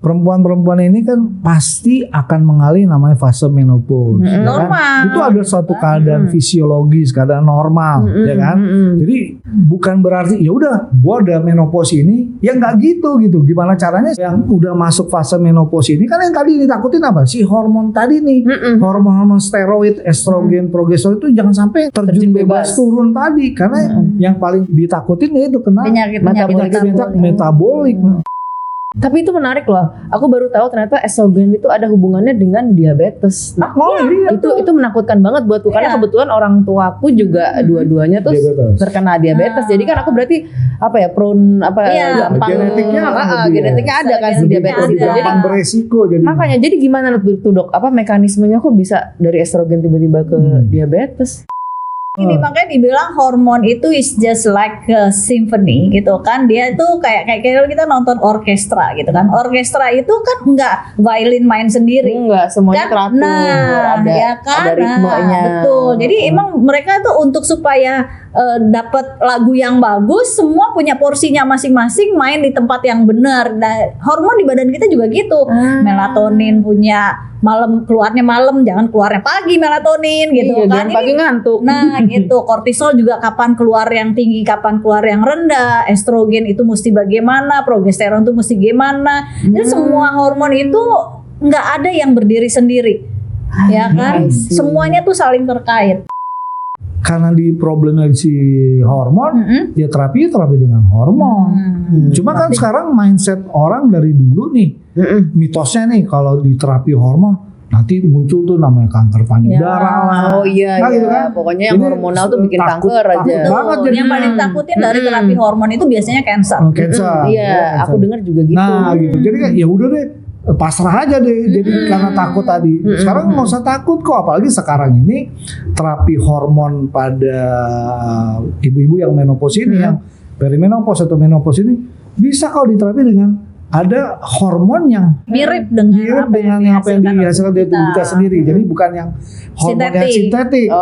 perempuan-perempuan ini kan pasti akan mengalami namanya fase menopause, ya kan? Itu ada suatu keadaan fisiologis, keadaan normal, ya kan? Jadi bukan berarti ya udah, gua udah menopause ini, ya nggak gitu. Gimana caranya yang udah masuk fase menopause ini kan yang tadi ditakutin apa? Si hormon tadi nih, hormon steroid, estrogen, progesteron itu jangan sampai terjun bebas turun tadi, karena yang paling ditakutin itu kena penyakit metabolik. Tapi itu menarik loh. Aku baru tahu ternyata estrogen itu ada hubungannya dengan diabetes. Itu menakutkan banget buatku karena kebetulan orang tuaku juga dua-duanya tuh terkena diabetes. Jadi kan aku berarti gampang genetiknya ada kan si diabetes itu. Jadi beresiko jadi. Makanya jadi gimana tuh dok? Apa mekanismenya kok bisa dari estrogen tiba-tiba ke diabetes? Ini makanya dibilang hormon itu is just like a symphony gitu kan. Dia tuh kayak kita nonton orkestra gitu kan. Orkestra itu kan enggak violin main sendiri. Enggak, semuanya kan? teratur. Ada ritmenya. Betul. Jadi emang mereka tuh untuk supaya dapat lagu yang bagus, semua punya porsinya masing-masing, main di tempat yang benar. Nah, hormon di badan kita juga gitu. Melatonin punya keluarnya malam, jangan keluarnya pagi melatonin gitu kan. Pagi ngantuk. Nah, gitu. Kortisol juga kapan keluar yang tinggi, kapan keluar yang rendah. Estrogen itu mesti bagaimana, progesteron itu mesti gimana. Jadi semua hormon itu nggak ada yang berdiri sendiri. Ya kan? Semuanya tuh saling terkait. Karena di problemnya si hormon, ya terapi dengan hormon. Cuma kan sekarang mindset orang dari dulu nih, mitosnya nih kalau di terapi hormon nanti muncul tuh namanya kanker payudara lah. Oh iya, gitu kan? Pokoknya yang hormonal tuh bikin kanker aja. Yang paling takutin dari terapi hormon itu biasanya cancer. Iya, aku dengar juga gitu. Nah, gitu. Jadi kan ya udah deh, pasrah aja deh. Jadi karena takut tadi. Sekarang nggak usah takut kok, apalagi sekarang ini terapi hormon pada ibu-ibu yang menopause ini, yang perimenopause atau menopause ini bisa kalau diterapi dengan ada hormon yang mirip dengan apa yang dihasilkan dari tubuh kita sendiri. Jadi bukan yang hormon yang sintetik.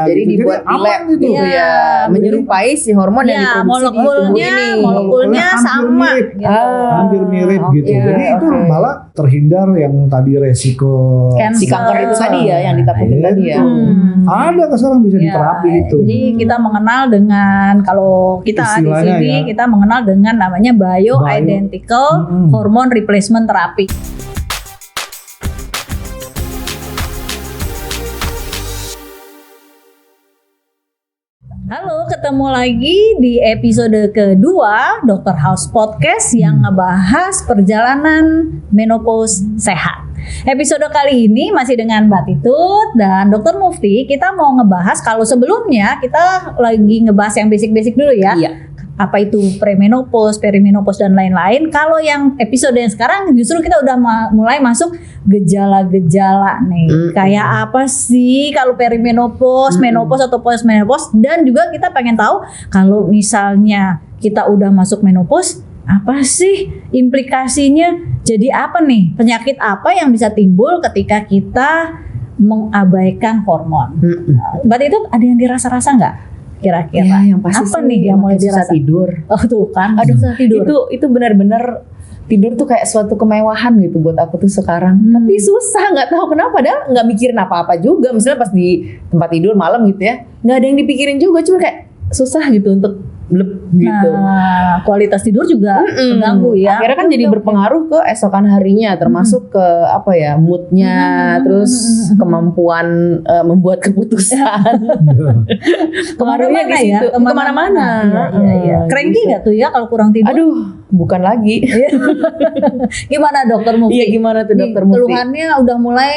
Jadi dibuat di lab gitu ya, menyerupai si hormon yang diproduksi di tubuh ini. Molekulnya sama mirip, hampir mirip gitu. Jadi itu malah terhindar yang tadi resiko si kanker itu tadi ya, yang ditakutin tadi ya. Ada sekarang bisa diterapi itu. Jadi kita mengenal dengan, kalau kita di sini kita mengenal dengan namanya bioidentical hormone replacement therapy. Halo, ketemu lagi di episode kedua Dr. House Podcast yang ngebahas perjalanan menopause sehat. Episode kali ini masih dengan Mbak Titut dan Dr. Mufti. Kita mau ngebahas, kalau sebelumnya kita lagi ngebahas yang basic-basic dulu ya. Iya. Apa itu premenopause, perimenopause dan lain-lain. Kalau yang episode yang sekarang justru kita udah mulai masuk gejala-gejala nih. Kayak apa sih kalau perimenopause, menopause atau postmenopause, dan juga kita pengen tahu kalau misalnya kita udah masuk menopause, apa sih implikasinya? Jadi apa nih? Penyakit apa yang bisa timbul ketika kita mengabaikan hormon? Berarti itu ada yang dirasa-rasa nggak? Kira-kira yang pasti apa nih yang mulai dirasa? Tidur. Oh tuh kan, susah tidur. Itu benar-benar tidur tuh kayak suatu kemewahan gitu buat aku tuh sekarang. Tapi susah, nggak tahu kenapa, padahal nggak mikirin apa-apa juga. Misalnya pas di tempat tidur malam gitu ya, nggak ada yang dipikirin juga, cuma kayak susah gitu untuk gitu. Nah, kualitas tidur juga terganggu ya. Akhirnya kan jadi berpengaruh ke esokan harinya, termasuk ke apa ya, moodnya, terus kemampuan membuat keputusan. Pengaruhnya di situ. Kemana-mana. Iya. Cranky nggak tuh ya kalau kurang tidur? Aduh, bukan lagi. Gimana Dokter Mufti? Iya, gimana tuh Dokter Mufti? Keluhannya udah mulai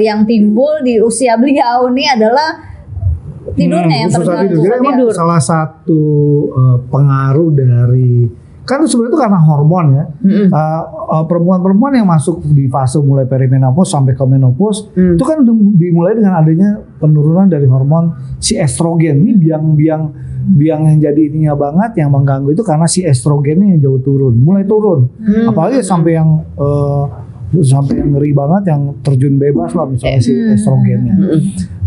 yang timbul di usia beliau ini adalah tidurnya yang terganggu. Jadi emang salah satu pengaruh dari, kan sebenarnya itu karena hormon ya. Perempuan-perempuan yang masuk di fase mulai perimenopause sampai ke menopause itu kan dimulai dengan adanya penurunan dari hormon si estrogen. Ini biang yang jadi ininya banget, yang mengganggu itu karena si estrogennya yang jauh mulai turun. Apalagi sampai yang ngeri banget, yang terjun bebas lah misalnya si estrogennya.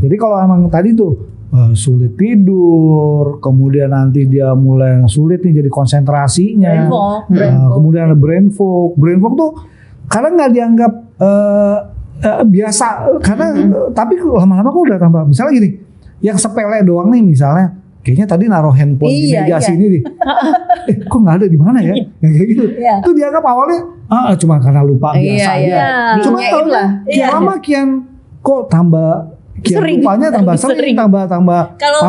Jadi kalau emang tadi tuh sulit tidur, kemudian nanti dia mulai sulit nih jadi konsentrasinya. Kemudian ada brain fog. Brain fog tuh kadang nggak dianggap biasa, karena tapi lama-lama kok udah tambah. Misalnya gini, yang sepele doang nih misalnya, kayaknya tadi naruh handphone di meja sini nih. Kok nggak ada di mana ya? Yang kayak gitu. Itu dianggap awalnya cuma karena lupa biasa aja. Cuma lama kian kok tambah sering, lupanya tambah sering, tambah dalam. Kalau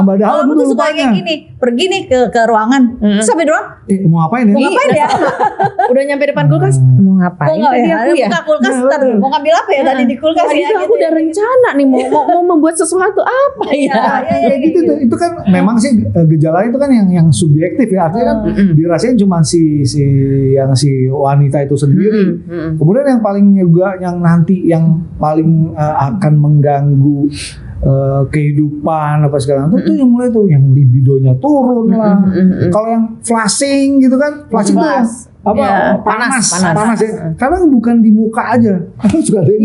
aku tuh suka kayak gini, pergi nih ke ruangan, sampai doang. Mau ngapain ya? Mau ngapain ya? Udah nyampe depan kulkas, mau ngapain? Buka kulkas, mau ngambil apa ya tadi di kulkas ya? Aku udah rencana nih mau membuat sesuatu apa ya? Gitu. Itu kan memang sih gejala itu kan yang subjektif ya, artinya kan dirasain cuma si wanita itu sendiri. Kemudian yang paling juga yang nanti yang paling akan mengganggu kehidupan apa segala macam tuh yang mulai tuh yang libidonya turun lah. Kalau yang flashing gitu kan, flashing tuh yang panas ya. Kadang bukan di muka aja, juga ada di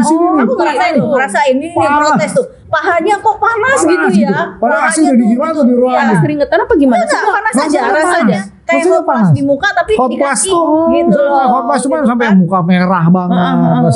sini nih. Aku ngerasain ini protes tuh. Pahanya kok panas gitu ya. Padahal asli udah gimana tuh di ruangan. Keringetan apa gimana? Panas aja rasanya. Kayak hot flash di muka tapi hot di flash kaki tuh, gitu loh. Hot flash cuma sampai muka merah banget.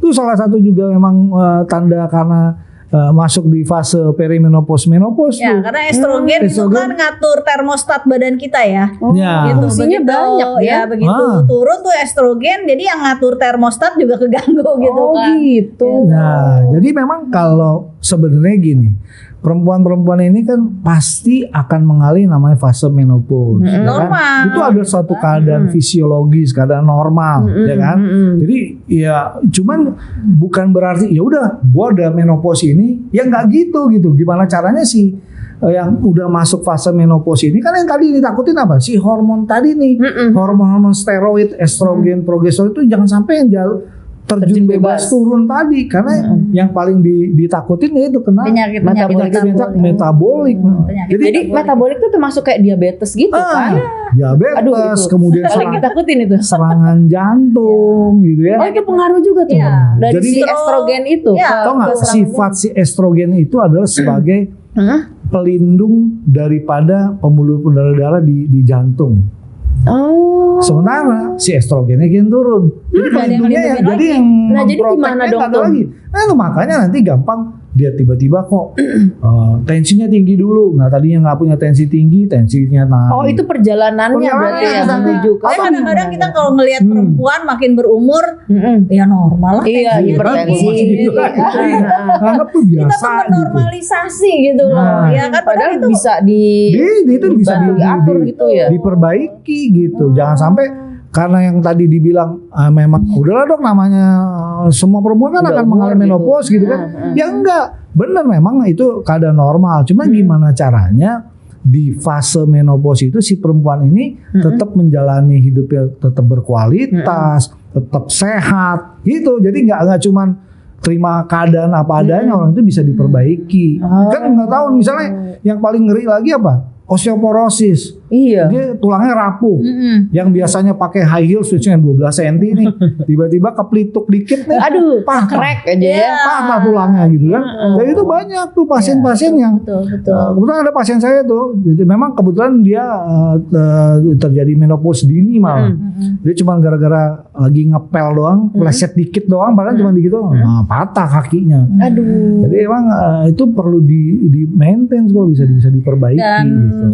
Itu salah satu juga memang tanda karena masuk di fase perimenopause menopause ya, tuh. Karena estrogen itu kan ngatur termostat badan kita ya. Gitu. Fungsinya banyak ya. Begitu turun tuh estrogen, jadi yang ngatur termostat juga keganggu gitu kan. Gitu. Nah, jadi memang kalau sebenarnya gini, perempuan-perempuan ini kan pasti akan mengalami namanya fase menopause. Normal. Kan? Itu ada suatu keadaan fisiologis, keadaan normal, ya kan? Jadi ya cuman bukan berarti ya udah gua ada menopause ini, ya nggak gitu. Gimana caranya sih yang udah masuk fase menopause ini kan yang tadi ditakutin apa? Si hormon tadi nih, hormon steroid, estrogen, progesteron itu jangan sampai yang jauh terjun bebas turun tadi, karena yang paling ditakutin ya itu kena penyakit metabolik. Jadi metabolik itu termasuk kayak diabetes gitu kan? Diabetes, kemudian ditakutin itu serangan jantung gitu ya. Itu pengaruh juga tuh dari si estrogen itu. Tahu nggak sifat si estrogen itu adalah sebagai pelindung daripada pembuluh darah di jantung. Sementara si estrogennya kian turun. Jadi pelindungnya yang jadi gimana dong lagi. Nah, makanya nanti gampang dia tiba-tiba kok tensinya tinggi dulu. Nah, tadinya nggak punya tensi tinggi, tensinya naik. Itu perjalanannya berarti ya menuju. Kadang-kadang kita kalau ngelihat perempuan makin berumur, ya normal lah. Iya, hipertensi. Anggap tuh biasa. Kita menormalisasi gitu loh. Ya kan padahal itu bisa diatur gitu ya. Diperbaiki gitu. Jangan sampai karena yang tadi dibilang memang udahlah dok namanya semua perempuan kan akan mengalami menopause gitu kan. Ya enggak, benar memang itu keadaan normal. Cuma gimana caranya di fase menopause itu si perempuan ini tetap menjalani hidupnya tetap berkualitas, tetap sehat gitu. Jadi enggak cuman terima keadaan apa adanya, orang itu bisa diperbaiki. Kan nggak tahu misalnya yang paling ngeri lagi apa? Osteoporosis. Iya. Dia tulangnya rapuh. Yang biasanya pakai high heels yang 12 cm nih, tiba-tiba kepelituk dikit nih. Aduh, krek aja ya. Patah tulangnya gitu kan. Jadi itu banyak tuh pasien-pasien yang kebetulan ada pasien saya tuh. Jadi memang kebetulan dia terjadi menopause dini malah. Dia cuma gara-gara lagi ngepel doang, pleset dikit doang, padahal cuma dikit doang. Patah kakinya. Aduh. Jadi emang itu perlu di maintain kalau bisa diperbaiki. Dan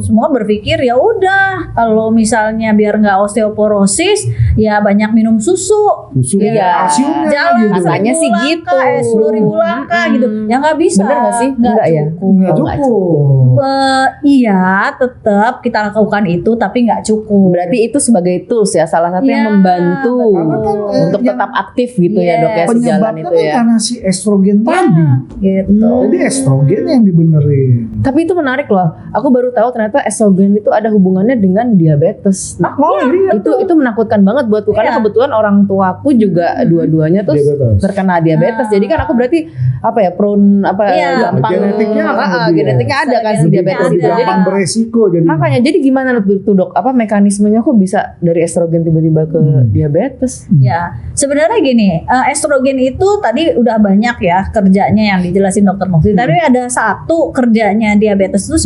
semua berpikir ya udah kalau misalnya biar nggak osteoporosis ya banyak minum susu ya, kalsiumnya jalan gitu. Katanya sih gitu 10.000 langkah gitu ya nggak bisa. Bener nggak sih? Nggak cukup. Iya tetap kita lakukan itu tapi nggak cukup. Berarti itu sebagai tools ya, salah satu yang membantu untuk tetap aktif gitu ya dok ya si jalan itu ya. Karena si estrogen tadi gitu. Jadi estrogen yang dibenerin. Tapi itu menarik loh, aku baru tahu ternyata estrogen itu ada hubungannya dengan diabetes. Itu menakutkan banget buatku karena kebetulan orang tuaku juga dua-duanya tuh terkena diabetes. Jadi kan aku berarti gampang genetiknya ada kan si diabetes itu. Jadi beresiko jadi. Makanya jadi gimana tuh dok? Apa mekanismenya kok bisa dari estrogen tiba-tiba ke diabetes? Ya, sebenarnya gini, estrogen itu tadi udah banyak ya kerjanya yang dijelasin dokter Mufti. Tapi ada satu kerjanya diabetes itu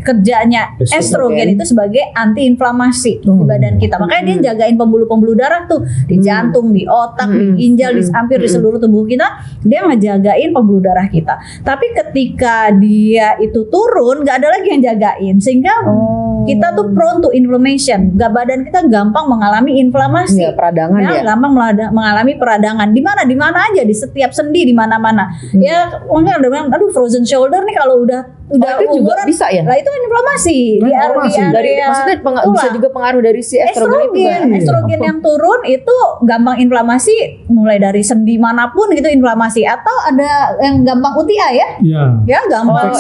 kerjanya estrogen itu sebagai antiinflamasi di badan kita. Makanya dia jagain pembuluh-pembuluh darah tuh di jantung, di otak, di ginjal, hampir di seluruh tubuh kita. Dia ngejagain pembuluh darah kita. Tapi ketika dia itu turun, nggak ada lagi yang jagain, sehingga kita tuh prone to inflammation. Badan kita gampang mengalami inflamasi. Peradangan ya. Gampang mengalami peradangan. Di mana aja, di setiap sendi, di mana-mana. Ya, mungkin ada bilang, aduh frozen shoulder nih kalau udah itu juga bisa ya? Lah itu kan inflamasi di area maksudnya bisa juga pengaruh dari si estrogen itu kan? Estrogen yang turun itu gampang inflamasi mulai dari sendi manapun gitu inflamasi, atau ada yang gampang UTI ya? Ya gampang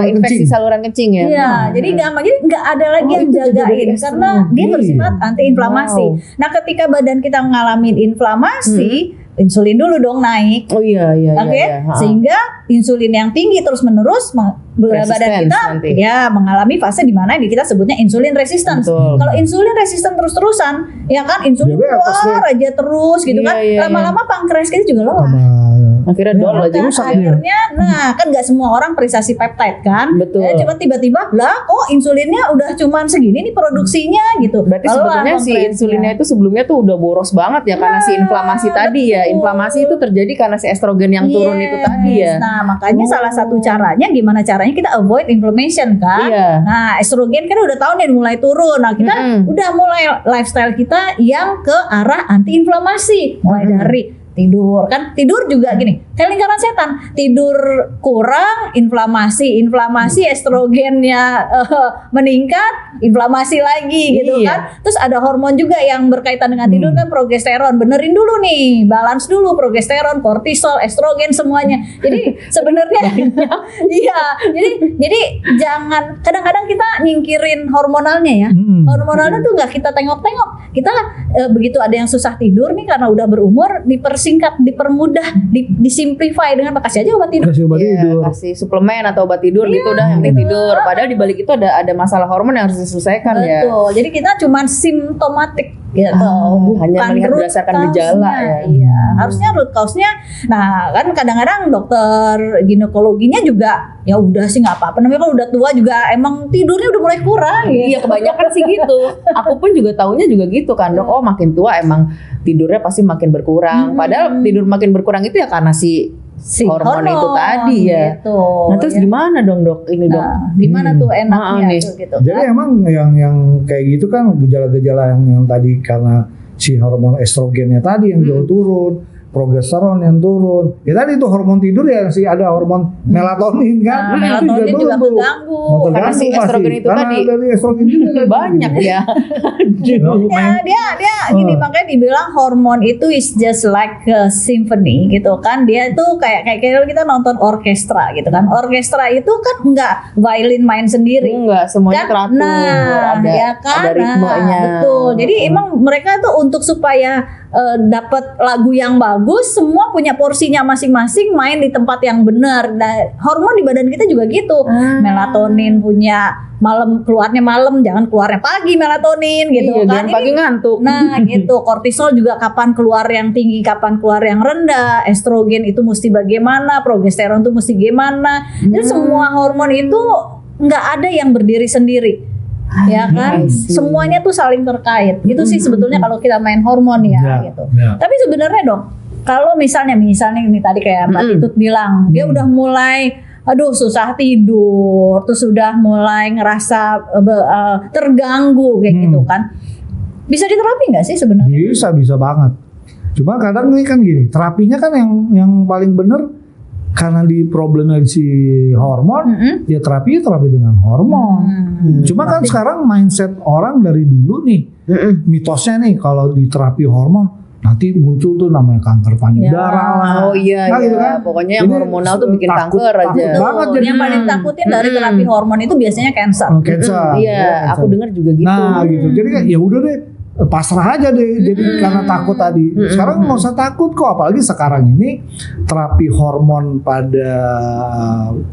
infeksi saluran kencing ya. Iya, jadi gampang, jadi nggak ada lagi yang jagain karena dia bersifat antiinflamasi. Nah, ketika badan kita ngalamin inflamasi, insulin dulu dong naik. Oke. Sehingga insulin yang tinggi terus menerus badan kita nanti mengalami fase di mana kita sebutnya insulin resistance. Kalau insulin resistant terus-terusan, ya kan insulin keluar aja terus gitu kan. Lama-lama pankreas kita juga lelah. Akhirnya dol aja akhirnya kan nggak semua orang perisasi peptide kan. Betul. Ya, cuma tiba-tiba kok insulinnya udah cuman segini nih produksinya gitu. Berarti sebetulnya si insulinnya itu sebelumnya tuh udah boros banget ya karena si inflamasi tadi ya. Inflamasi itu terjadi karena si estrogen yang turun itu tadi ya. Nah, makanya salah satu caranya gimana caranya kita avoid inflammation kan. Nah, estrogen kan udah tahu nih mulai turun. Nah, kita udah mulai lifestyle kita yang ke arah anti-inflamasi. Mulai dari tidur kan, tidur juga gini kayak lingkaran setan, tidur kurang inflamasi estrogennya meningkat, inflamasi lagi gitu kan. Terus ada hormon juga yang berkaitan dengan tidur kan, progesteron, benerin dulu nih, balance dulu progesteron, kortisol, estrogen semuanya. Jadi sebenarnya jadi jangan, kadang-kadang kita nyingkirin hormonalnya ya. Hormonalnya tuh nggak kita tengok-tengok. Kita begitu ada yang susah tidur nih karena udah berumur, dipersingkat, dipermudah, disimplify dengan kasih aja obat tidur. Kasih suplemen atau obat tidur gitu udah yang tidur. Padahal di balik itu ada masalah hormon yang harus diselesaikan ya. Betul. Jadi kita cuma simptomatik gitu, hanya melihat berdasarkan gejala ya. Iya, harusnya root cause-nya. Nah, kan kadang-kadang dokter ginekologinya juga ya udah sih nggak apa-apa. Namanya kan udah tua juga emang tidurnya udah mulai kurang. Iya, kebanyakan sih gitu. Aku pun juga taunya juga gitu kan, dok. Oh, makin tua emang tidurnya pasti makin berkurang. Padahal tidur makin berkurang itu ya karena si hormon itu tadi ya. Gitu. Nah, terus gimana dong dok? Ini dok, gimana tuh enaknya tuh gitu. Jadi emang yang kayak gitu kan gejala-gejala yang tadi karena si hormon estrogennya tadi yang jauh turun, progesteron yang turun. Ya tadi itu hormon tidur ya sih, ada hormon melatonin kan. Melatonin juga keganggu. Karena si estrogen itu karena tadi. Dari estrogen juga banyak ya. Dia gini, makanya dibilang hormon itu is just like a symphony gitu kan. Dia itu kayak kita nonton orkestra gitu kan. Orkestra itu kan enggak violin main sendiri. Enggak, semuanya teratur. Ada ritmenya. Betul. Jadi emang mereka tuh untuk supaya dapat lagu yang bagus, semua punya porsinya masing-masing, main di tempat yang benar. Nah, hormon di badan kita juga gitu. Melatonin punya keluarnya malam, jangan keluarnya pagi melatonin gitu kan. Jangan pagi ngantuk. Nah, gitu. Kortisol juga kapan keluar yang tinggi, kapan keluar yang rendah. Estrogen itu mesti bagaimana, progesteron itu mesti gimana. Jadi semua hormon itu nggak ada yang berdiri sendiri. Ya kan, semuanya tuh saling terkait. Itu sih sebetulnya kalau kita main hormon ya gitu. Tapi sebenarnya dok, kalau misalnya ini tadi kayak Mbak Titut bilang, dia udah mulai susah tidur, terus sudah mulai ngerasa terganggu kayak gitu kan. Bisa diterapi nggak sih sebenarnya? Bisa banget. Cuma kadang ini kan gini, terapinya kan yang paling bener karena di problemnya si hormon, ya terapi dengan hormon. Cuma kan sekarang mindset orang dari dulu nih, mitosnya nih kalau di terapi hormon, nanti muncul tuh namanya kanker payudara lah. Oh iya, Nah, gitu kan. Pokoknya yang Jadi, hormonal tuh bikin takut kanker aja. banget jadi. Yang paling takutin dari terapi hormon itu biasanya cancer. Cancer. Iya, aku dengar juga gitu. Nah gitu. Jadi kan ya udah deh, pasrah aja deh. Jadi karena takut tadi. Sekarang nggak usah takut kok. Apalagi sekarang ini terapi hormon pada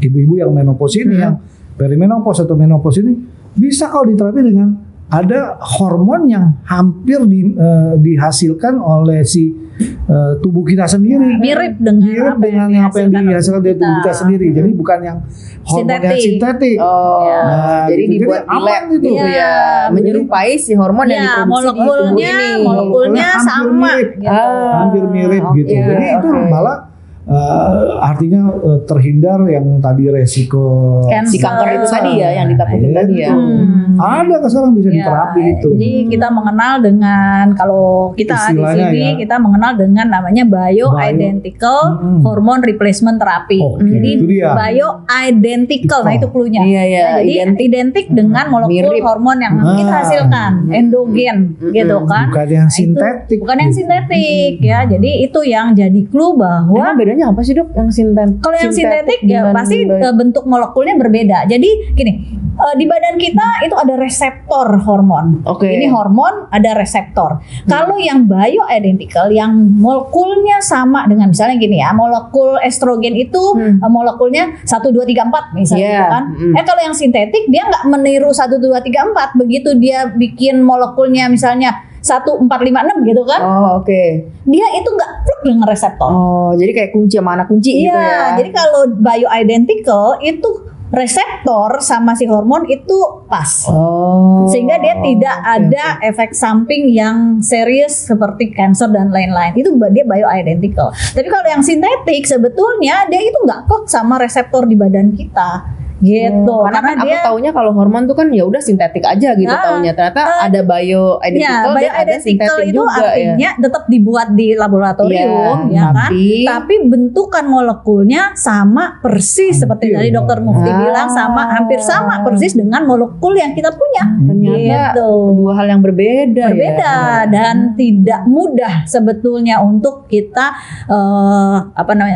ibu-ibu yang menopause ini, yang perimenopause atau menopause ini bisa kalau diterapi dengan ada hormon yang hampir dihasilkan oleh si tubuh kita sendiri. Mirip dengan apa yang dihasilkan dari tubuh kita sendiri. Jadi bukan yang hormon yang sintetik. Oh, jadi gitu. dibuat Jadi aman lab gitu. ya, menyerupai si hormon yang diproduksi di tubuh ini. Molekulnya sama mirip, gitu. hampir mirip gitu. Okay, Jadi itu malah artinya terhindar yang tadi resiko si kanker itu tadi ya, yang ditakutin tadi ya. Ada sekarang bisa diterapi itu. Jadi kita mengenal dengan, kalau kita Istilahnya di sini ya, kita mengenal dengan namanya bioidentical hormone replacement therapy. Jadi itu dia. bioidentical, nah itu cluenya. Iya, Nah, jadi identik dengan molekul Mirip. hormon yang kita hasilkan, endogen gitu kan. Bukan yang Nah, itu sintetik. bukan yang sintetik ya. Jadi itu yang jadi clue bahwa Emang bedanya apa sih dok? Yang sintetik? kalau yang sintetik ya pasti bentuk molekulnya berbeda. Jadi gini, di badan kita itu ada reseptor hormon. Oke. Ini hormon ada reseptor. Kalau yang bioidentical, yang molekulnya sama dengan misalnya gini ya, molekul estrogen itu molekulnya 1, 2, 3, 4 misalnya gitu kan. Kalau yang sintetik dia nggak meniru 1, 2, 3, 4. Begitu dia bikin molekulnya misalnya 1, 4, 5, 6 gitu kan. Oh oke. Dia itu nggak plug dengan reseptor. Oh jadi kayak kunci sama anak kunci gitu ya. Jadi kalau bioidentical itu reseptor sama si hormon itu pas. Sehingga dia tidak ada efek samping yang serius seperti cancer dan lain-lain. Itu dia bioidentical. Tapi kalau yang sintetik sebetulnya dia itu nggak kok sama reseptor di badan kita. Gitu. Karena kan dia aku taunya kalau hormon tuh kan ya udah sintetik aja gitu taunya. Ternyata ada bioidentical dan ada sintetik itu juga artinya tetap dibuat di laboratorium ya kan. Tapi bentukan molekulnya sama persis seperti tadi Dokter Mufti bilang, hampir sama persis dengan molekul yang kita punya. Ternyata dua hal yang berbeda dan tidak mudah sebetulnya untuk kita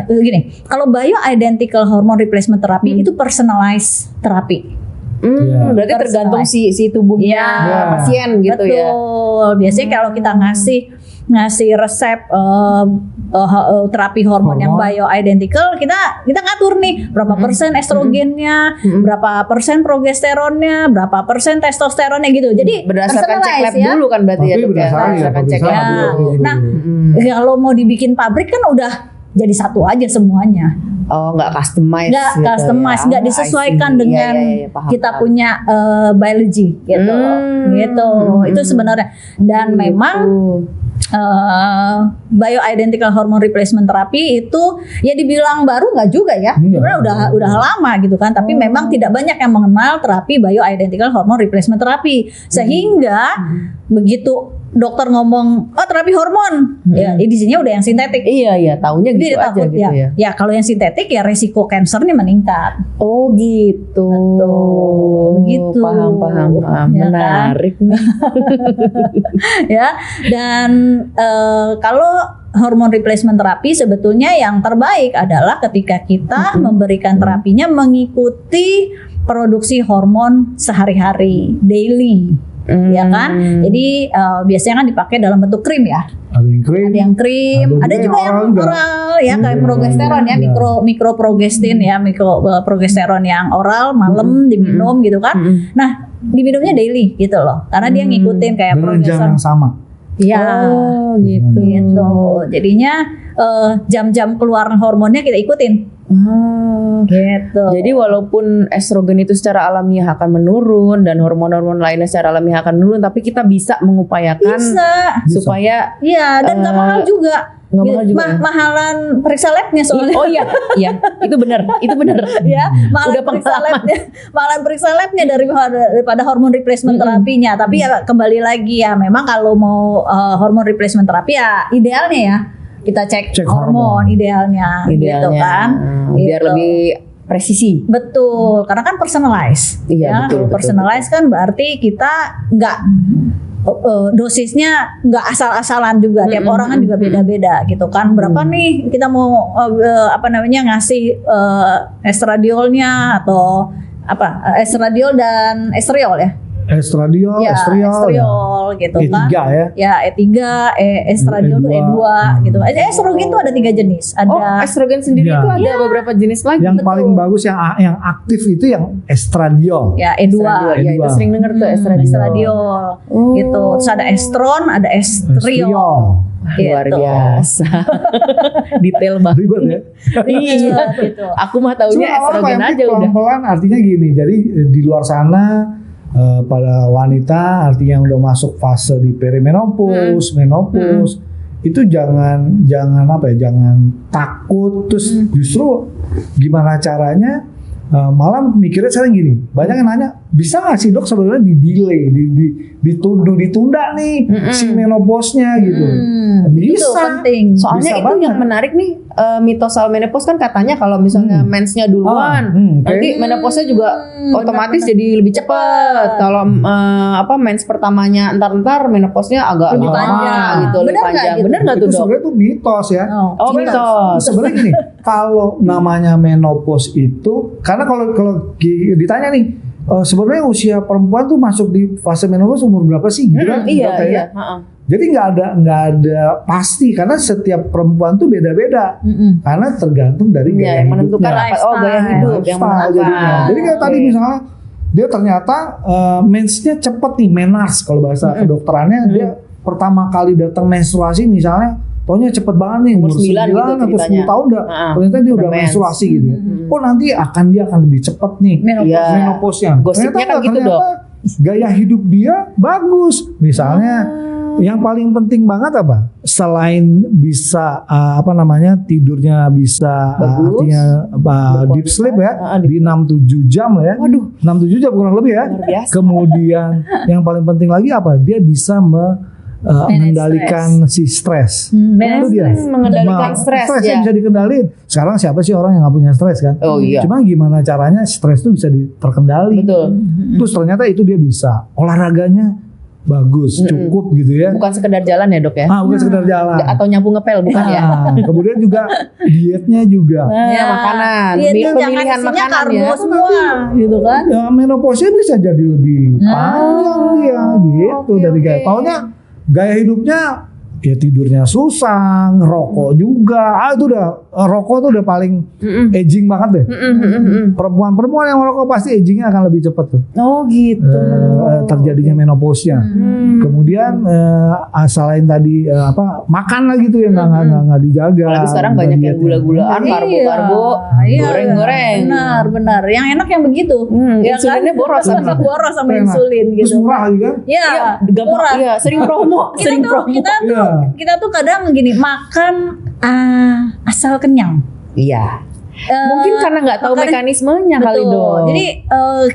gini. Kalau bioidentical hormone replacement therapy itu personalized terapi. Berarti tergantung si tubuhnya pasien gitu ya. Betul. Biasanya kalau kita ngasih resep terapi hormon yang bioidentical, kita ngatur nih berapa persen estrogennya, berapa persen progesteronnya, berapa persen testosteronnya gitu. Jadi berdasarkan cek lab dulu kan berarti ya, berdasarkan cek lab dulu. Nah, kalau mau dibikin pabrik kan udah jadi satu aja semuanya. Oh, nggak customize. Nggak gitu customize, nggak disesuaikan dengan kita punya biology gitu. Gitu. Itu sebenarnya. Dan memang bioidentical hormone replacement therapy itu ya dibilang baru nggak juga ya. Sebenarnya udah lama gitu kan. Tapi memang tidak banyak yang mengenal terapi bioidentical hormone replacement therapy. Sehingga begitu dokter ngomong terapi hormon, ya di sini udah yang sintetik. Iya, taunya gitu aja takut, gitu ya. Ya kalau yang sintetik ya resiko kansernya meningkat. Oh gitu. Betul. Begitu. Paham. Ya, menarik kan? nih. Ya, dan kalau hormon replacement terapi sebetulnya yang terbaik adalah ketika kita memberikan terapinya mengikuti produksi hormon sehari-hari, daily. Ya kan, jadi biasanya kan dipakai dalam bentuk krim ya. Ada yang krim, ada juga yang oral ya, kayak progesteron ya, mikroprogestin ya, mikroprogesteron yang oral malam diminum gitu kan. Nah, diminumnya daily gitu loh, karena dia ngikutin kayak progesteron yang sama. Ya, gitu. Jadinya jam-jam keluar hormonnya kita ikutin. Gitu. Jadi walaupun estrogen itu secara alamiah akan menurun dan hormon-hormon lainnya secara alamiah akan menurun, tapi kita bisa mengupayakan supaya dan nggak mahal juga. Nggak mahal juga. Mahalan periksa labnya soalnya. Oh iya, itu benar. Ya, mahalan periksa labnya daripada hormon replacement terapinya. Tapi ya kembali lagi ya, memang kalau mau hormon replacement terapi ya idealnya ya kita cek hormon idealnya gitu kan, biar lebih presisi. Betul, karena kan personalized. Iya, betul. Personalized kan berarti kita nggak dosisnya nggak asal-asalan juga, tiap orang kan juga beda-beda gitu kan. Berapa nih kita mau ngasih estradiolnya atau estradiol dan estriol ya. Estradiol, Ya, estriol gitu kan. E3 ya. Ya, E3, estradiol tuh E2 gitu. Estrogen tuh ada 3 jenis. Ada estrogen sendiri Ya. itu ada beberapa jenis lagi. Yang paling bagus yang aktif itu yang estradiol. ya E2. Ya, itu sering denger tuh estradiol. Gitu. Terus ada estron, ada estriol. Luar Gitu. biasa. Detail banget. Ribet ya. Iya, gitu. Aku mah taunya estrogen aja udah. Pelan-pelan artinya gini. Jadi di luar sana pada wanita artinya yang udah masuk fase di perimenopause, menopause, itu jangan takut, terus justru gimana caranya, malah mikirnya sekarang gini, banyak yang nanya, bisa nggak sih dok sebenarnya di-delay, ditunda nih si menopause-nya gitu. Itu penting. Soalnya Bisa itu banget. yang menarik nih, mitos soal menopause kan katanya kalau misalnya mensnya duluan, nanti menopause-nya juga otomatis jadi lebih cepat. Kalau mens pertamanya entar menopause-nya agak Lebih lama panjang. gitu, lebih Bener nggak panjang. gitu? Bener nggak tuh Itu dok? sebenarnya tuh mitos ya. Oh, mitos. Sebenarnya gini, kalau namanya menopause itu, karena kalau ditanya nih, sebenarnya usia perempuan tuh masuk di fase menopause umur berapa sih? Gitu kan? Iya, Dok, ya? iya. Jadi nggak ada pasti karena setiap perempuan tuh beda-beda. Karena tergantung dari Iya, gaya yang menentukan hidupnya. apa? Oh, gaya hidup yang Lifestyle menentukan. jadinya. Jadi kayak tadi misalnya dia ternyata mensnya cepet nih, menars kalau bahasa kedokterannya, dia pertama kali datang menstruasi misalnya, taunya cepet banget nih, Umur 9 gitu atau 10 ceritanya. tahun ternyata dia udah mens. menstruasi gitu ya. Oh nanti dia akan lebih cepet nih Iya. menopause-nya. Gosipnya kan gitu, Dok. Gaya hidup dia bagus. Misalnya yang paling penting banget apa? Selain bisa tidurnya bisa artinya deep sleep ya, di 6-7 jam lah ya. Waduh. 6-7 jam kurang lebih ya. Luar biasa. Kemudian yang paling penting lagi apa? Dia bisa mengendalikan si stres. Itu dia. Mengendalikan stres, Stresnya ya. bisa dikendaliin. Sekarang siapa sih orang yang nggak punya stres kan? Oh iya. Cuma gimana caranya stres itu bisa terkendali. Betul. Terus ternyata itu dia bisa. Olahraganya bagus, cukup gitu ya. Bukan sekedar jalan ya dok ya? Bukan sekedar jalan. Atau nyapu ngepel bukan ya? Kemudian juga dietnya juga. Ya, makanan. Pemilihan makanan karbo ya. semua gitu kan. Ya, menopause bisa jadi lebih panjang dia gitu dari gaya. Taunya gaya hidupnya ya tidurnya susah, ngerokok juga. Itu udah rokok tuh udah paling aging banget deh. Perempuan-perempuan yang merokok pasti agingnya akan lebih cepat tuh. Oh gitu. Terjadinya menopause-nya. Kemudian selain tadi makan lagi tuh yang nggak dijaga. Apalagi sekarang banyak yang gula-gulaan, karbo-karbo, goreng-goreng. Benar. Yang enak yang begitu. Ya Insulinnya boros. Boros sama Enak. insulin Terus gitu. murah lagi kan? Ya, Gampang. Iya, sering promo. Kita tuh kadang gini makan asal kenyang. Iya. Mungkin karena nggak tahu mekanismenya kali dong. Jadi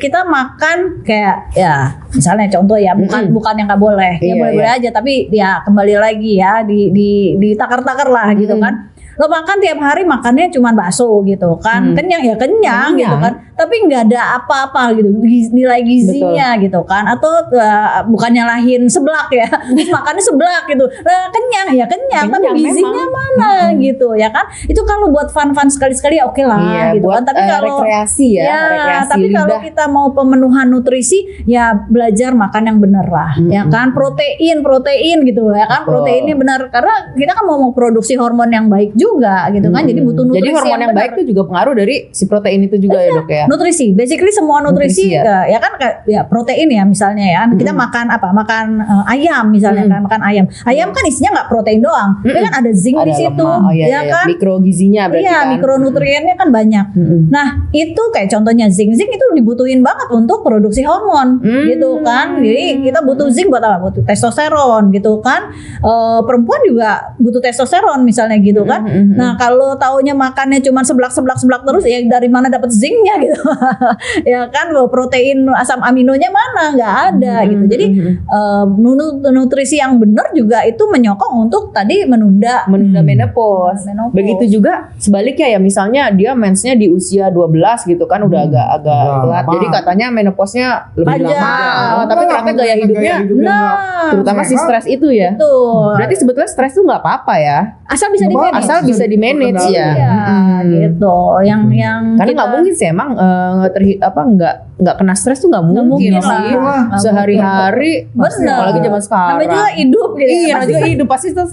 kita makan kayak ya misalnya contoh ya bukan yang nggak boleh, ya boleh-boleh aja tapi ya kembali lagi ya di takar-takar lah gitu kan. Lo makan tiap hari makannya cuma bakso gitu kan, kenyang ya kenyang gitu kan, tapi nggak ada apa-apa gitu nilai gizinya gitu kan, atau bukan nyalahin seblak ya, makannya seblak gitu, kenyang ya kenyang tapi gizinya mana gitu ya kan, itu kalau buat fun sekali-sekali oke lah gitu buat, kan, tapi kalau rekreasi rekreasi tapi kalau kita mau pemenuhan nutrisi ya belajar makan yang bener lah, ya kan, protein gitu ya kan, proteinnya benar karena kita kan mau produksi hormon yang baik juga gitu kan, jadi butuh nutrisi. Jadi hormon yang baik itu juga pengaruh dari si protein itu juga ya dok ya. Nutrisi, basically semua nutrisi ya kan ya protein ya misalnya ya kita makan ayam misalnya kan, makan ayam kan isinya nggak protein doang, ya kan ada zinc di situ, ya kan, mikrogizinya berarti kan, mikronutriennya kan banyak. Nah itu kayak contohnya zinc itu dibutuhin banget untuk produksi hormon gitu kan, jadi kita butuh zinc buat apa? Butuh testosteron gitu kan, perempuan juga butuh testosteron misalnya gitu kan. Nah kalau taunya makannya cuma seblak terus ya dari mana dapat zincnya gitu Ya kan, bahwa protein asam aminonya mana, nggak ada gitu. Jadi nutrisi yang benar juga itu menyokong untuk tadi menunda menopause. Begitu juga sebaliknya ya, misalnya dia mensnya di usia 12 gitu kan, udah agak telat. Jadi katanya menopause-nya lebih lama. Tapi ternyata gaya hidupnya terutama si stres itu ya. Betul. Berarti sebetulnya stres itu nggak apa-apa ya. Asal bisa di-manage. Asal bisa di-manage ya. Gitu. Yang karena nggak mungkin sih emang nggak kena stres tuh nggak mungkin sih. Sehari-hari, apalagi zaman sekarang. Namanya juga hidup gitu. Iya, namanya juga hidup pasti stres.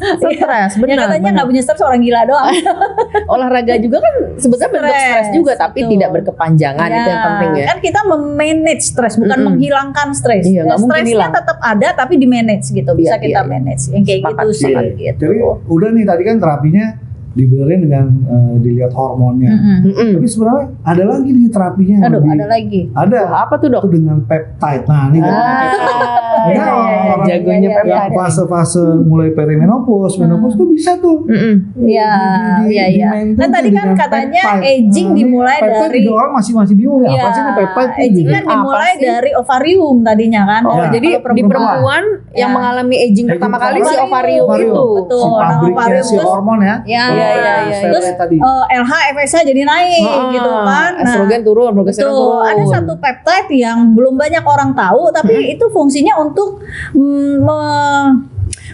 Benar. Ya katanya nggak punya stres orang gila doang. Olahraga juga kan sebetulnya bentuk stres juga, tapi tidak berkepanjangan, itu yang penting ya. Kan kita memanage stres, bukan menghilangkan stres. Iya, stresnya tetap ada tapi di manage gitu, bisa kita manage. Yang kayak gitu sih. Gitu. Jadi udah nih tadi kan terapinya dibenerin dengan dilihat hormonnya. Tapi sebenarnya ada lagi nih terapinya. Ada lagi. Ada. Apa tuh, Dok? Itu dengan peptide. Nah, ini jagonya peptide. Yang fase-fase mulai perimenopause, menopause tuh bisa tuh. Iya. Kan tadi kan katanya aging dimulai dari orang masih bingung ya, apa sih ini peptide? Aging kan dimulai dari ovarium tadinya kan. Jadi di perempuan yang mengalami aging pertama kali si ovarium itu. Betul. Si pabriknya si hormon ya. Terus LH FSH jadi naik gitu kan. Estrogen turun, progesteron turun. Ada satu peptide yang belum banyak orang tahu, tapi itu fungsinya untuk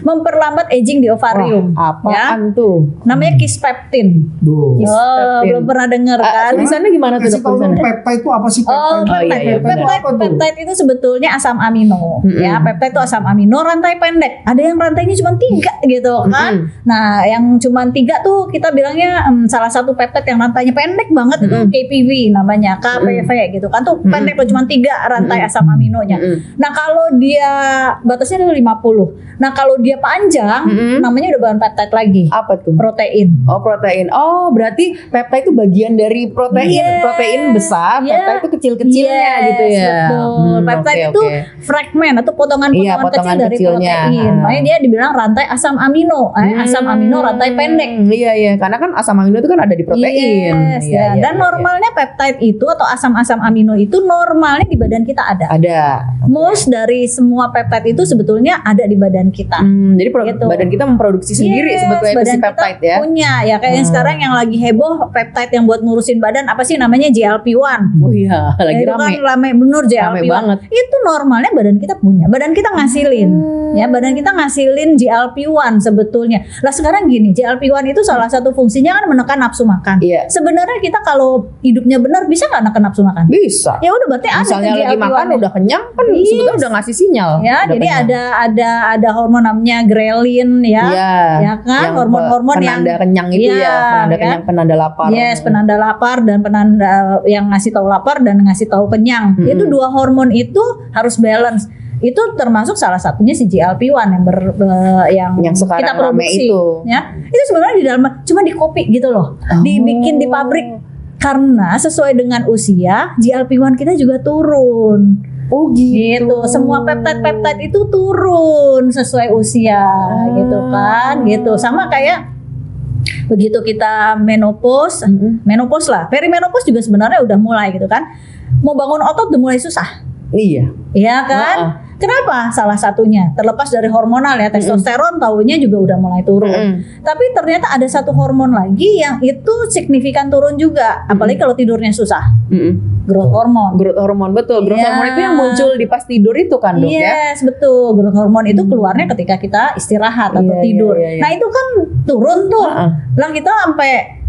memperlambat aging di ovarium. Apaan tuh? Namanya kispeptin. Belum pernah dengar kan? Tulisannya gimana tuh, Dok? Peptide itu apa sih? Peptide itu sebetulnya asam amino. Ya, peptide itu asam amino rantai pendek. Ada yang rantainya cuma 3 gitu kan. Nah, yang cuma 3 tuh kita bilangnya salah satu peptide yang rantainya pendek banget itu KPV namanya, KPV gitu kan. Tuh pendek tuh cuma 3 rantai asam aminonya. Nah, kalau dia batasnya adalah 50. Nah, kalau dia panjang, namanya udah bukan peptide lagi. Apa tuh? Protein. Protein. Berarti peptide itu bagian dari protein. Protein besar, peptide itu kecil-kecilnya gitu ya. Betul. Peptide itu fragmen atau potongan-potongan kecil dari protein. Makanya dia dibilang rantai asam amino. Asam amino rantai pendek. Iya. Karena kan asam amino itu kan ada di protein. Dan normalnya peptide itu atau asam-asam amino itu normalnya di badan kita ada. Most dari semua peptide itu sebetulnya ada di badan kita. Jadi badan kita memproduksi sendiri sebetulnya si peptide ya. Punya ya kayak yang sekarang yang lagi heboh peptide yang buat ngurusin badan apa sih namanya GLP-1. Oh iya, lagi rame. Kan rame bener GLP-1. Itu normalnya badan kita punya. Badan kita ngasilin. Ya, badan kita ngasilin GLP-1 sebetulnya. Lah sekarang gini, GLP-1 itu salah satu fungsinya kan menekan nafsu makan. Sebenarnya kita kalau hidupnya benar bisa nggak menekan nafsu makan? Bisa. Ya udah berarti misalnya lagi makan udah kenyang kan sebetulnya udah ngasih sinyal. Ya, jadi ada hormon namanya ghrelin ya kan, hormon-hormon yang penanda kenyang itu penanda kenyang, penanda lapar. Penanda lapar dan penanda yang ngasih tahu lapar dan ngasih tahu kenyang. Itu 2 hormon itu harus balance. Itu termasuk salah satunya si GLP-1 yang kita produksi itu. Ya. Itu sebenarnya di dalam cuma di kopi gitu loh. Dibikin di pabrik karena sesuai dengan usia GLP-1 kita juga turun. Gitu. Semua peptide itu turun sesuai usia gitu kan. Gitu. Sama kayak begitu kita menopause lah. Perimenopause juga sebenarnya udah mulai gitu kan. Mau bangun otot udah mulai susah. Iya kan? Kenapa? Salah satunya terlepas dari hormonal ya, testosteron taunya juga udah mulai turun. Tapi ternyata ada satu hormon lagi yang itu signifikan turun juga, apalagi kalau tidurnya susah. Growth hormone. Growth hormone betul. Growth hormone itu yang muncul di pas tidur itu kan, Dok ya? Yes, betul. Growth hormone itu keluarnya ketika kita istirahat atau tidur. Nah, itu kan turun tuh. Lah kita sampai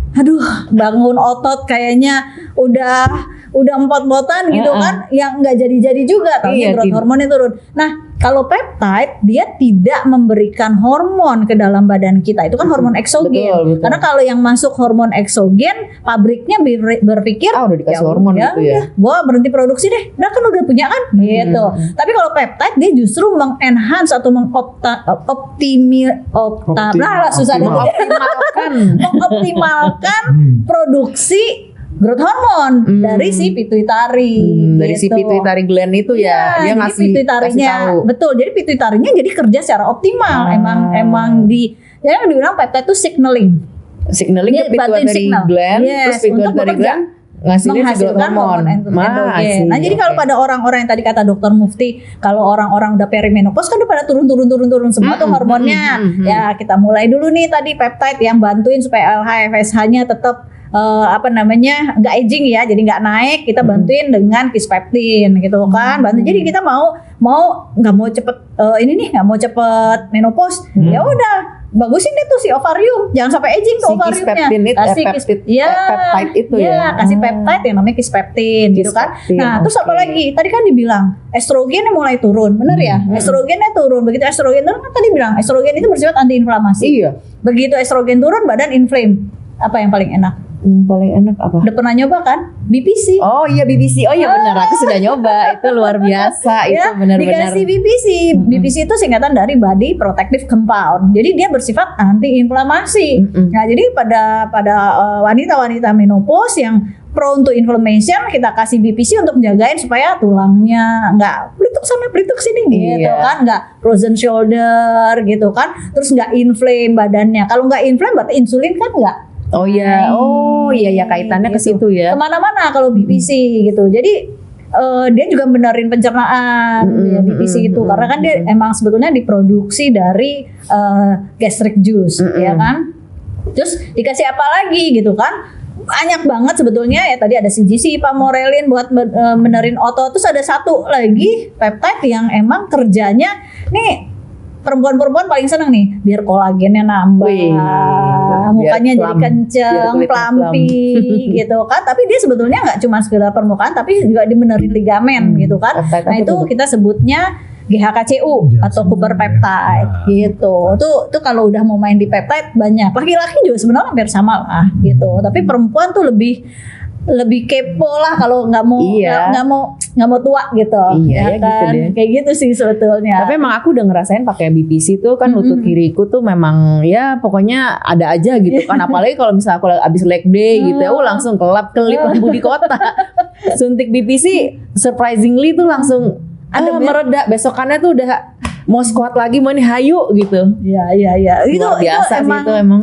bangun otot kayaknya udah empot-empotan gitu kan, yang nggak jadi juga, tapi growth hormonnya turun. Nah, kalau peptide dia tidak memberikan hormon ke dalam badan kita, itu kan hormon eksogen. Betul. Karena kalau yang masuk hormon eksogen, pabriknya berpikir udah dikasih hormon gitu ya. Gua berhenti produksi deh, udah punya kan, gitu. Tapi kalau peptide dia justru mengenhance atau mengoptimalkan produksi growth hormone dari si pituitari. Dari si pituitary gland itu ya. Dia ngasih tahu. Betul. Jadi pituitarinya jadi kerja secara optimal. Emang dibilang peptide itu signaling. Signaling ke pituitary gland, terus pituitary gland menghasilkan hormon androgen. Nah, jadi kalau pada orang-orang yang tadi kata Dokter Mufti, kalau orang-orang udah perimenopause kan udah pada turun semua tuh hormonnya. Ya, kita mulai dulu nih tadi peptide yang bantuin supaya LH FSH-nya tetap nggak aging ya, jadi nggak naik. Kita bantuin dengan kisspeptin gitu kan, bantu. Jadi kita mau nggak mau cepet nggak mau cepet menopause, ya udah bagusin deh tuh si ovarium, jangan sampai aging tuh ovariumnya. Kasih peptide itu ya, kasih peptide yang namanya kisspeptin gitu kan. Nah, terus apa lagi? Tadi kan dibilang estrogennya mulai turun, bener ya? Estrogennya turun. Begitu estrogen turun, kan tadi bilang estrogen itu bersifat antiinflamasi. Iya. Begitu estrogen turun, badan inflame. Apa yang paling enak? Paling enak apa? Udah pernah nyoba kan? BPC. Oh iya BPC. Oh iya benar, aku sudah nyoba. Itu luar biasa. Itu benar-benar. Dikasih BPC. BPC itu singkatan dari Body Protective Compound. Jadi dia bersifat anti-inflamasi. Nah, jadi pada wanita-wanita menopause yang prone to inflammation, kita kasih BPC untuk menjagain supaya tulangnya nggak pelituk sana pelituk sini gitu kan, nggak frozen shoulder gitu kan, terus nggak inflame badannya. Kalau nggak inflame berarti insulin kan nggak. Oh iya, kaitannya gitu. ke situ ya. Kemana-mana kalau BPC gitu. Jadi dia juga benerin pencernaan BPC itu, karena kan dia emang sebetulnya diproduksi dari gastric juice, ya kan. Terus dikasih apa lagi gitu kan? Banyak banget sebetulnya ya, tadi ada CGC, pamorelin buat benerin otot. Terus ada satu lagi peptide yang emang kerjanya nih perempuan-perempuan paling seneng nih, biar kolagennya nambah, mukanya jadi kenceng, plumpi gitu kan. Tapi dia sebetulnya nggak cuma sekedar permukaan, tapi juga dibenerin ligamen gitu kan. Nah itu kita sebutnya GHKCU atau Cooper peptide gitu. Tuh kalau udah mau main di peptide banyak. Laki-laki juga sebenarnya hampir sama lah gitu. Tapi perempuan tuh lebih kepo lah kalau nggak mau tua gitu. Iya, ya kan? gitu deh. Kayak gitu sih sebetulnya. Tapi emang aku udah ngerasain pakai BPC tuh kan lutut kiriku tuh memang ya pokoknya ada aja gitu kan. Apalagi kalau misalnya aku abis leg day gitu ya, langsung kelip lampu di kota. Suntik BPC surprisingly tuh langsung mereda. Besokannya tuh udah mau squat lagi, mau nih hayu gitu. Iya. Itu biasa itu sih itu emang.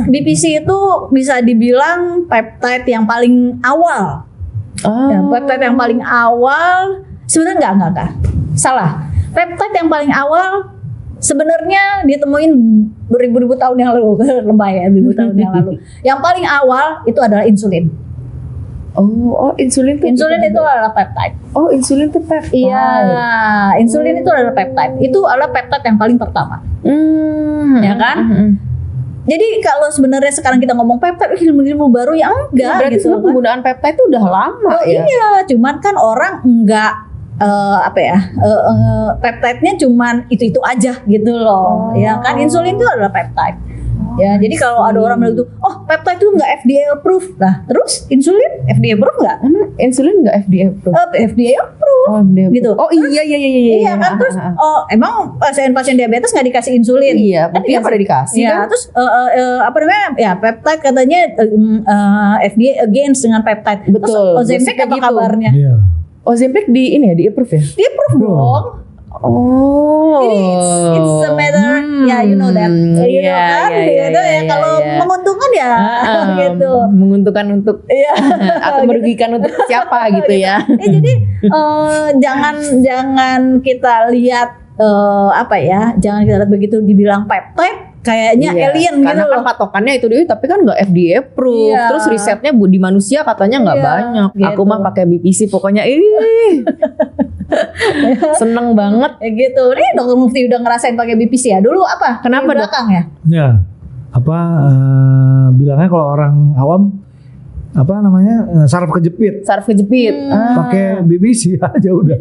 BPC itu bisa dibilang peptide yang paling awal. Ya, peptide yang paling awal sebenarnya enggak. Salah. Peptide yang paling awal sebenarnya ditemuin beribu-ribu tahun yang lalu, lebay ya, beribu tahun yang lalu. Yang paling awal itu adalah insulin. Insulin itu adalah peptide. Oh, insulin itu peptide. Iya, insulin itu adalah peptide. Itu adalah peptide yang paling pertama. Ya kan? Jadi kalau sebenarnya sekarang kita ngomong peptide, ilmu baru ya enggak. Berarti gitu, penggunaan peptide itu udah lama ya. Iya, cuman kan orang enggak peptide-nya cuman itu aja gitu loh. Ya kan, insulin itu adalah peptide. Ya, jadi kalau ada orang bilang tuh, peptide itu nggak FDA approved. Nah, terus insulin FDA approved nggak? Insulin nggak FDA approved? FDA approved. Gitu. Oh iya. Iya kan, terus emang pasien-pasien diabetes nggak dikasih insulin? Iya, buktinya pada dikasih. Iya, kan? Terus ya peptide katanya FDA against dengan peptide. Betul. Terus Ozempic apa kabarnya? Iya. Ozempic di approve ya? Di approve dong. Jadi it's a matter, you know that, kalau menguntungkan ya, gitu. Menguntungkan untuk atau merugikan untuk siapa gitu ya. Jadi jangan kita lihat jangan kita lihat begitu dibilang peptide kayaknya alien gitu loh. Karena kan patokannya itu dia, tapi kan nggak FDA approved. Terus risetnya di manusia katanya nggak banyak. Gitu. Aku mah pakai BPC pokoknya seneng banget. Gitu. Nih Dokter Mufti udah ngerasain pakai BPC ya. Dulu apa? Kenapa di belakang ya? Ya. Bilangnya kalau orang awam saraf kejepit. Pakai BBC aja udah.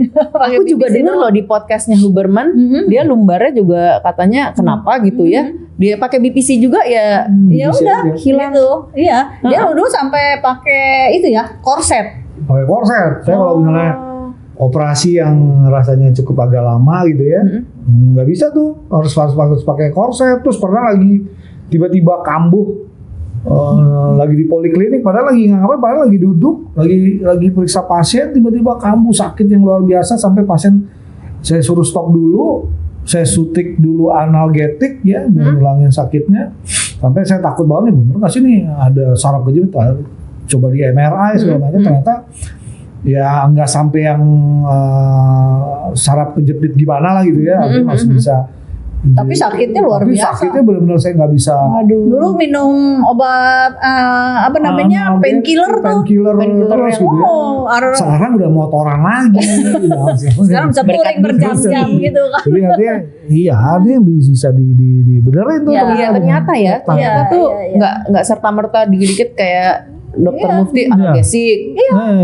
Aku juga dengar loh di podcastnya Huberman, dia lumbarnya juga katanya kenapa gitu ya. Dia pakai BPC juga ya. Ya udah hilang tuh. Iya. Dia dulu sampai pakai itu ya, korset. Pakai korset. Saya kalau misalnya operasi yang rasanya cukup agak lama gitu ya, nggak bisa tuh, harus pakai korset. Terus pernah lagi tiba-tiba kambuh. Lagi di poliklinik, padahal lagi duduk, lagi periksa pasien, tiba-tiba kambuh sakit yang luar biasa sampai pasien saya suruh stop dulu, saya suntik dulu analgetik ya, biar ngilangin sakitnya. Sampai saya takut banget nih, bener nggak sih nih ada saraf kejepit? coba di MRI segala macam ternyata ya nggak sampai yang saraf kejepit gimana lah gitu ya, masih bisa. Tapi sakitnya luar biasa. Sakitnya benar-benar saya nggak bisa. Dulu minum obat painkiller terus gitu ya. Sekarang udah motoran lagi. Sekarang bisa touring berjam-jam gitu kan. Jadi artinya bisa dibenerin tuh. Iya ternyata tuh nggak serta-merta dikit-dikit kayak Dokter Mufti analgesik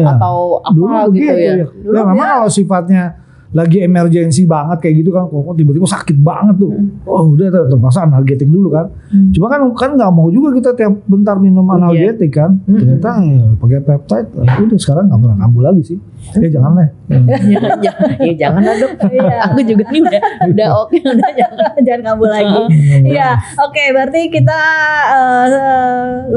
atau apa dulu gitu ya. Ya memang kalau sifatnya lagi emergensi banget kayak gitu kan, kok tiba-tiba sakit banget tuh. Oh udah terpaksa analgetik dulu kan. Cuma kan nggak mau juga kita tiap bentar minum analgetik kan. Ternyata pakai peptide, udah sekarang nggak pernah kambuh lagi sih. Ya jangan lah. Ya jangan lah dok. Aku juga nih udah oke, udah jangan kambuh lagi. Iya, oke, berarti kita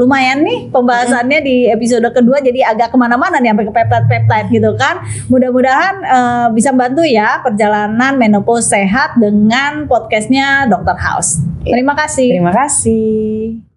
lumayan nih pembahasannya di episode kedua, jadi agak kemana-mana nih sampai ke peptide gitu kan. Mudah-mudahan bisa membantu ya perjalanan menopause sehat dengan podcastnya Dr. House. Terima kasih. Terima kasih.